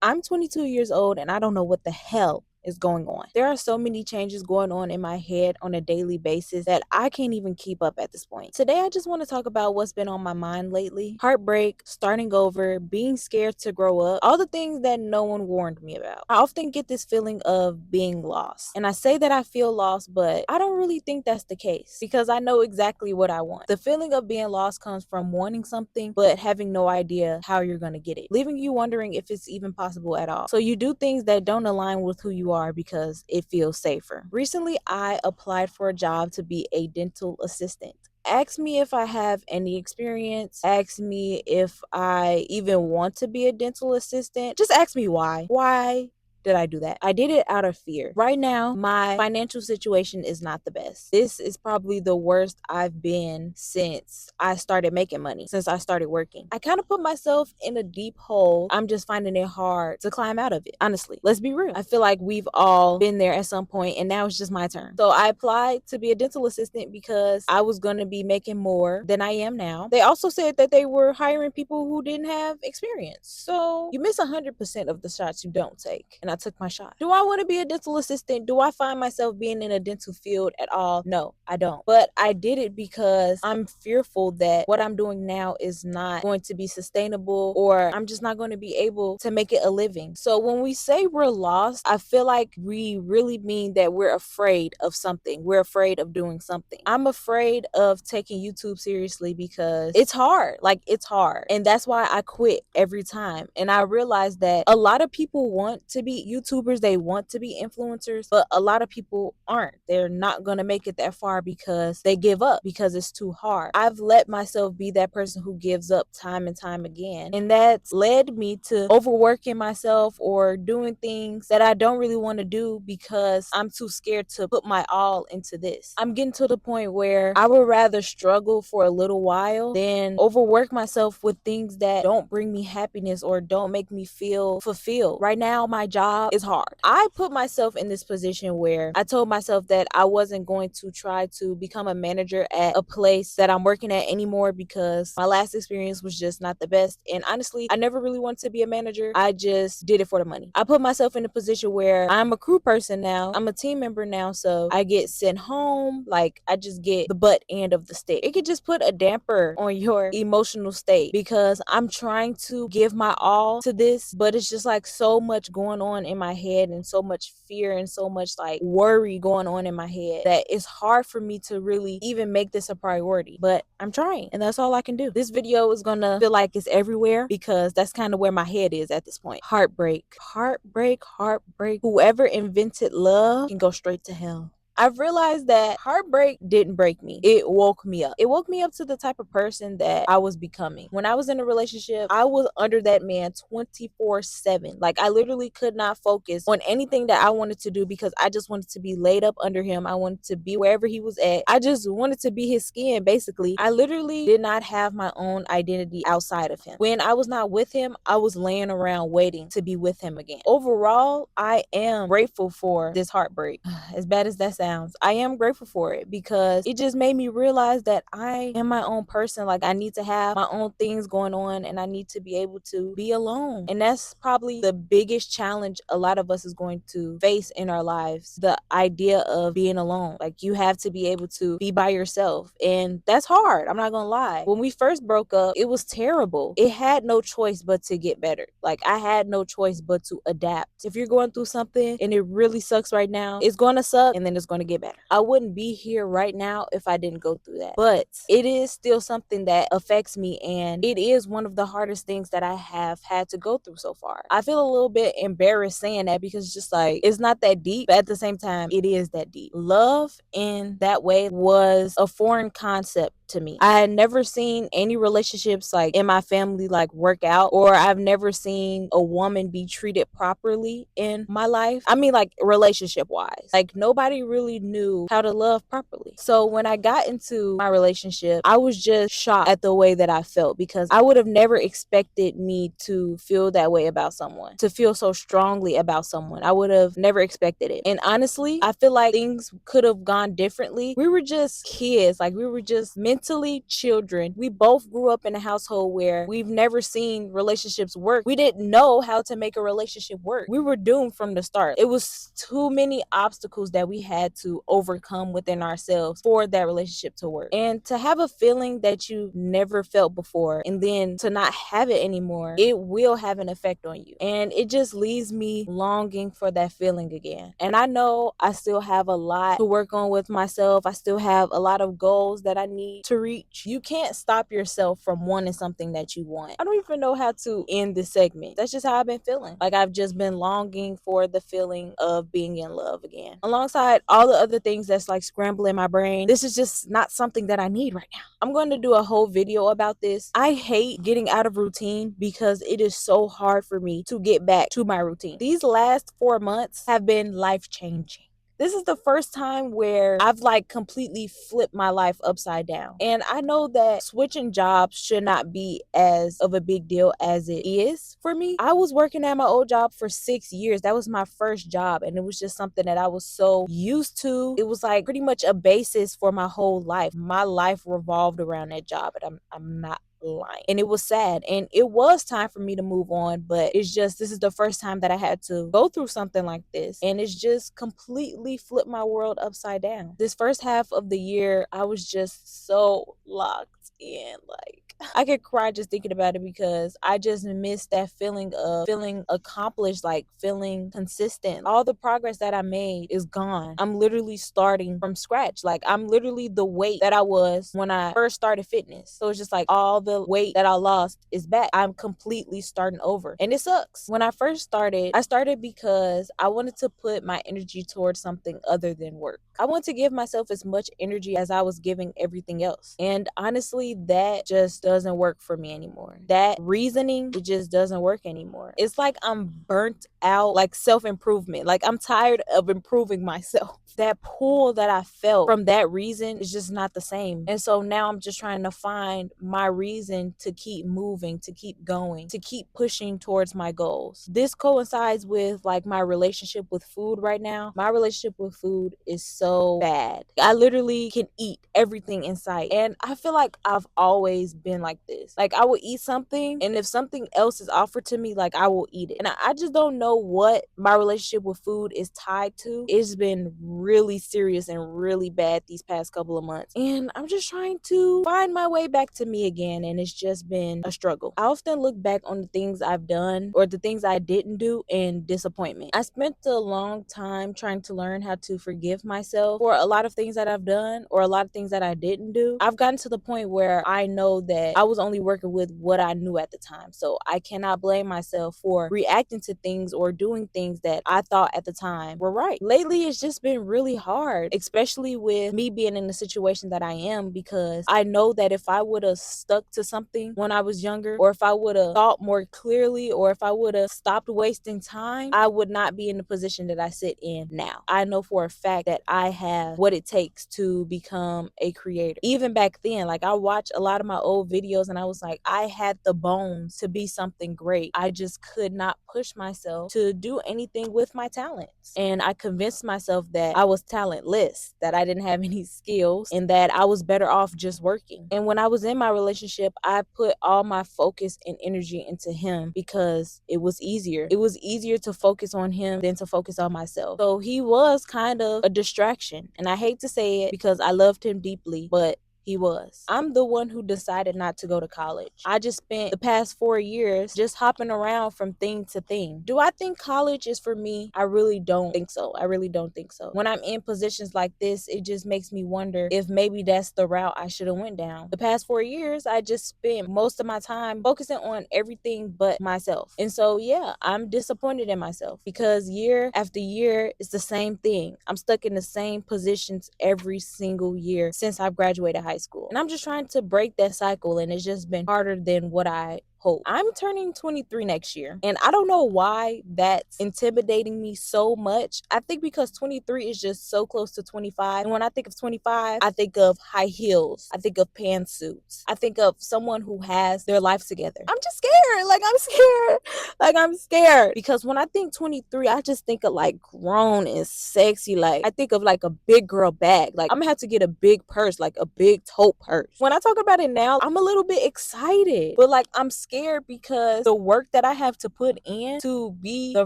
I'm 22 years old and I don't know what the hell is going on. There are so many changes going on in my head on a daily basis that I can't even keep up at this point. Today, I just want to talk about what's been on my mind lately. Heartbreak, starting over, being scared to grow up, all the things that no one warned me about. I often get this feeling of being lost. And I say that I feel lost, but I don't really think that's the case because I know exactly what I want. The feeling of being lost comes from wanting something, but having no idea how you're going to get it, leaving you wondering if it's even possible at all. So you do things that don't align with who you are because it feels safer. Recently, I applied for a job to be a dental assistant. Ask me if I have any experience. Ask me if I even want to be a dental assistant. Just ask me why. Why did I do that? I did it out of fear. Right now, my financial situation is not the best. This is probably the worst I've been since I started making money, since I started working. I kind of put myself in a deep hole. I'm just finding it hard to climb out of it. Honestly, let's be real. I feel like we've all been there at some point and now it's just my turn. So I applied to be a dental assistant because I was going to be making more than I am now. They also said that they were hiring people who didn't have experience. So you miss 100% of the shots you don't take. And I took my shot. Do I want to be a dental assistant? Do I find myself being in a dental field at all? No, I don't. But I did it because I'm fearful that what I'm doing now is not going to be sustainable, or I'm just not going to be able to make it a living. So when we say we're lost, I feel like we really mean that we're afraid of something. We're afraid of doing something. I'm afraid of taking YouTube seriously because it's hard. Like, it's hard. And that's why I quit every time. And I realized that a lot of people want to be YouTubers, they want to be influencers, but a lot of people aren't. They're not going to make it that far because they give up because it's too hard. I've let myself be that person who gives up time and time again. And that's led me to overworking myself or doing things that I don't really want to do because I'm too scared to put my all into this. I'm getting to the point where I would rather struggle for a little while than overwork myself with things that don't bring me happiness or don't make me feel fulfilled. Right now, my job is hard. I put myself in this position where I told myself that I wasn't going to try to become a manager at a place that I'm working at anymore because my last experience was just not the best. And honestly, I never really wanted to be a manager. I just did it for the money. I put myself in a position where I'm a crew person now. I'm a team member now. So I get sent home. Like, I just get the butt end of the stick. It could just put a damper on your emotional state because I'm trying to give my all to this, but it's just like so much going on in my head and so much fear and so much like worry going on in my head that it's hard for me to really even make this a priority. But I'm trying, and that's all I can do. This video is gonna feel like it's everywhere because that's kind of where my head is at this point. Heartbreak, heartbreak, heartbreak. Whoever invented love can go straight to hell. I've realized that heartbreak didn't break me. It woke me up. It woke me up to the type of person that I was becoming. When I was in a relationship, I was under that man 24/7. Like, I literally could not focus on anything that I wanted to do because I just wanted to be laid up under him. I wanted to be wherever he was at. I just wanted to be his skin, basically. I literally did not have my own identity outside of him. When I was not with him, I was laying around waiting to be with him again. Overall, I am grateful for this heartbreak. As bad as that sounds, I am grateful for it because it just made me realize that I am my own person. Like, I need to have my own things going on and I need to be able to be alone. And that's probably the biggest challenge a lot of us is going to face in our lives. The idea of being alone. Like, you have to be able to be by yourself. And that's hard. I'm not gonna lie. When we first broke up, it was terrible. It had no choice but to get better. Like, I had no choice but to adapt. If you're going through something and it really sucks right now, it's gonna suck and then it's gonna get better. I wouldn't be here right now if I didn't go through that. But it is still something that affects me, and it is one of the hardest things that I have had to go through so far. I feel a little bit embarrassed saying that because it's just like, it's not that deep, but at the same time, it is that deep. Love in that way was a foreign concept to me. I had never seen any relationships like in my family like work out, or I've never seen a woman be treated properly in my life. I mean, like, relationship wise, like, nobody really really knew how to love properly. So when I got into my relationship, I was just shocked at the way that I felt, because I would have never expected me to feel that way about someone, to feel so strongly about someone. I would have never expected it. And honestly, I feel like things could have gone differently. We were just kids, like we were just mentally children. We both grew up in a household where we've never seen relationships work. We didn't know how to make a relationship work. We were doomed from the start. It was too many obstacles that we had to overcome within ourselves for that relationship to work. And to have a feeling that you never felt before and then to not have it anymore, it will have an effect on you. And it just leaves me longing for that feeling again. And I know I still have a lot to work on with myself. I still have a lot of goals that I need to reach. You can't stop yourself from wanting something that you want. I don't even know how to end this segment. That's just how I've been feeling. Like I've just been longing for the feeling of being in love again. Alongside all the other things that's like scrambling my brain, this is just not something that I need right now. I'm going to do a whole video about this. I hate getting out of routine because it is so hard for me to get back to my routine. These last 4 months have been life changing. This is the first time where I've like completely flipped my life upside down. And I know that switching jobs should not be as of a big deal as it is for me. I was working at my old job for 6 years. That was my first job. And it was just something that I was so used to. It was like pretty much a basis for my whole life. My life revolved around that job. And I'm not lying. And it was sad. And it was time for me to move on. But it's just, this is the first time that I had to go through something like this. And it's just completely flipped my world upside down. This first half of the year, I was just so locked in. Like, I could cry just thinking about it, because I just missed that feeling of feeling accomplished, like feeling consistent. All the progress that I made is gone. I'm literally starting from scratch. Like I'm literally the weight that I was when I first started fitness. So it's just like all the weight that I lost is back. I'm completely starting over. And it sucks. When I first started, I started because I wanted to put my energy towards something other than work. I want to give myself as much energy as I was giving everything else. And honestly, that just doesn't work for me anymore. That reasoning, it just doesn't work anymore. It's like I'm burnt out, like self-improvement. Like I'm tired of improving myself. That pull that I felt from that reason is just not the same. And so now I'm just trying to find my reason to keep moving, to keep going, to keep pushing towards my goals. This coincides with like my relationship with food right now. My relationship with food is so bad. I literally can eat everything in sight. And I feel like I've always been like this. Like I will eat something, and if something else is offered to me, like I will eat it. And I just don't know what my relationship with food is tied to. It's been really serious and really bad these past couple of months. And I'm just trying to find my way back to me again. And it's just been a struggle. I often look back on the things I've done or the things I didn't do in disappointment. I spent a long time trying to learn how to forgive myself for a lot of things that I've done or a lot of things that I didn't do. I've gotten to the point where I know that I was only working with what I knew at the time. So I cannot blame myself for reacting to things or doing things that I thought at the time were right. Lately, it's just been really hard, especially with me being in the situation that I am, because I know that if I would have stuck to something when I was younger, or if I would have thought more clearly, or if I would have stopped wasting time, I would not be in the position that I sit in now. I know for a fact that I have what it takes to become a creator. Even back then, like I watched a lot of my old videos and I was like, I had the bones to be something great. I just could not push myself to do anything with my talents. And I convinced myself that I was talentless, that I didn't have any skills, and that I was better off just working. And when I was in my relationship, I put all my focus and energy into him because it was easier. It was easier to focus on him than to focus on myself. So he was kind of a distraction. And I hate to say it because I loved him deeply, but he was. I'm the one who decided not to go to college. I just spent the past 4 years just hopping around from thing to thing. Do I think college is for me? I really don't think so. I really don't think so. When I'm in positions like this, it just makes me wonder if maybe that's the route I should have went down. The past 4 years, I just spent most of my time focusing on everything but myself. And so, yeah, I'm disappointed in myself because year after year, it's the same thing. I'm stuck in the same positions every single year since I've graduated high school. And I'm just trying to break that cycle, and it's just been harder than what I hope. I'm turning 23 next year, and I don't know why that's intimidating me so much. I think because 23 is just so close to 25. And when I think of 25, I think of high heels. I think of pantsuits. I think of someone who has their life together. I'm just scared. Like, I'm scared. Like, I'm scared. Because when I think 23, I just think of like grown and sexy. Like, I think of like a big girl bag. Like, I'm gonna have to get a big purse, like a big tote purse. When I talk about it now, I'm a little bit excited, but like I'm scared because the work that I have to put in to be the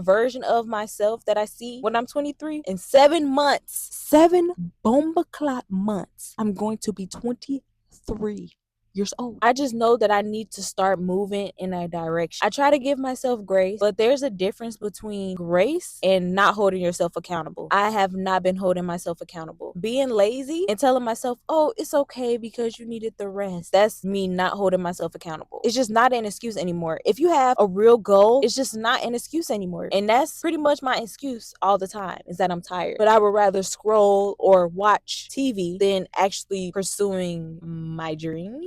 version of myself that I see when I'm 23, in 7 months, 7 bomba-clot months, I'm going to be 23 years old. I just know that I need to start moving in a direction. I try to give myself grace, but there's a difference between grace and not holding yourself accountable. I have not been holding myself accountable. Being lazy and telling myself, oh, it's okay because you needed the rest. That's me not holding myself accountable. It's just not an excuse anymore. If you have a real goal, it's just not an excuse anymore. And that's pretty much my excuse all the time, is that I'm tired. But I would rather scroll or watch TV than actually pursuing my dreams.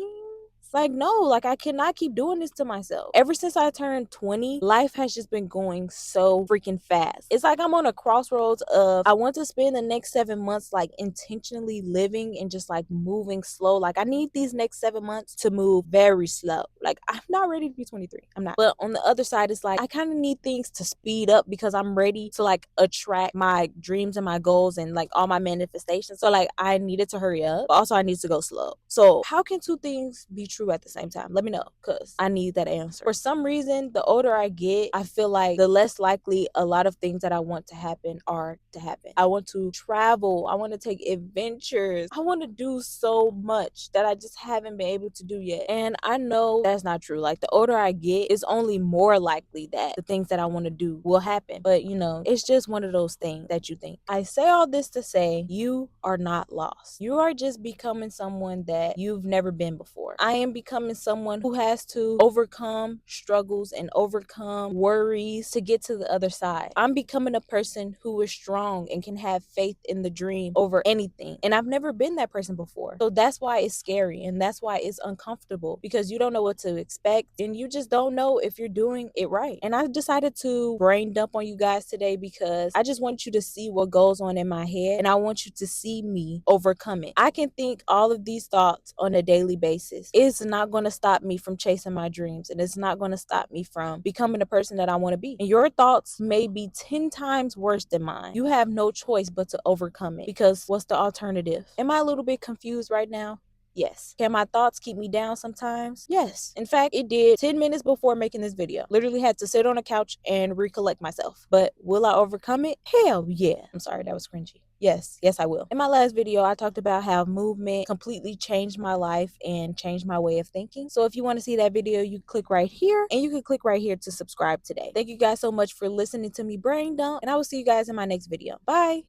Like, no, like I cannot keep doing this to myself. Ever since I turned 20, life has just been going so freaking fast. It's like I'm on a crossroads of I want to spend the next 7 months like intentionally living and just like moving slow. Like, I need these next 7 months to move very slow. Like, I'm not ready to be 23. I'm not. But on the other side, it's like I kind of need things to speed up because I'm ready to like attract my dreams and my goals and like all my manifestations. So like I needed to hurry up, but also I need to go slow. So how can two things be true at the same time? Let me know, because I need that answer. For some reason, the older I get, I feel like the less likely a lot of things that I want to happen are to happen. I want to travel. I want to take adventures. I want to do so much that I just haven't been able to do yet. And I know that's not true. Like, the older I get, it's only more likely that the things that I want to do will happen. But you know, it's just one of those things that you think. I say all this to say you are not lost. You are just becoming someone that you've never been before. I am becoming someone who has to overcome struggles and overcome worries to get to the other side. I'm becoming a person who is strong and can have faith in the dream over anything. And I've never been that person before. So that's why it's scary and that's why it's uncomfortable, because you don't know what to expect and you just don't know if you're doing it right. And I decided to brain dump on you guys today because I just want you to see what goes on in my head and I want you to see me overcome it. I can think all of these thoughts on a daily basis. It's not going to stop me from chasing my dreams, and it's not going to stop me from becoming the person that I want to be. And your thoughts may be 10 times worse than mine. You have no choice but to overcome it, because what's the alternative? Am I a little bit confused right now? Yes. Can my thoughts keep me down sometimes? Yes. In fact, it did 10 minutes before making this video. Literally had to sit on a couch and recollect myself. But will I overcome it? Hell yeah. I'm sorry, that was cringy. Yes, I will. In my last video, I talked about how movement completely changed my life and changed my way of thinking. So if you want to see that video, you click right here, and you can click right here to subscribe today. Thank you guys so much for listening to me brain dump, and I will see you guys in my next video. Bye.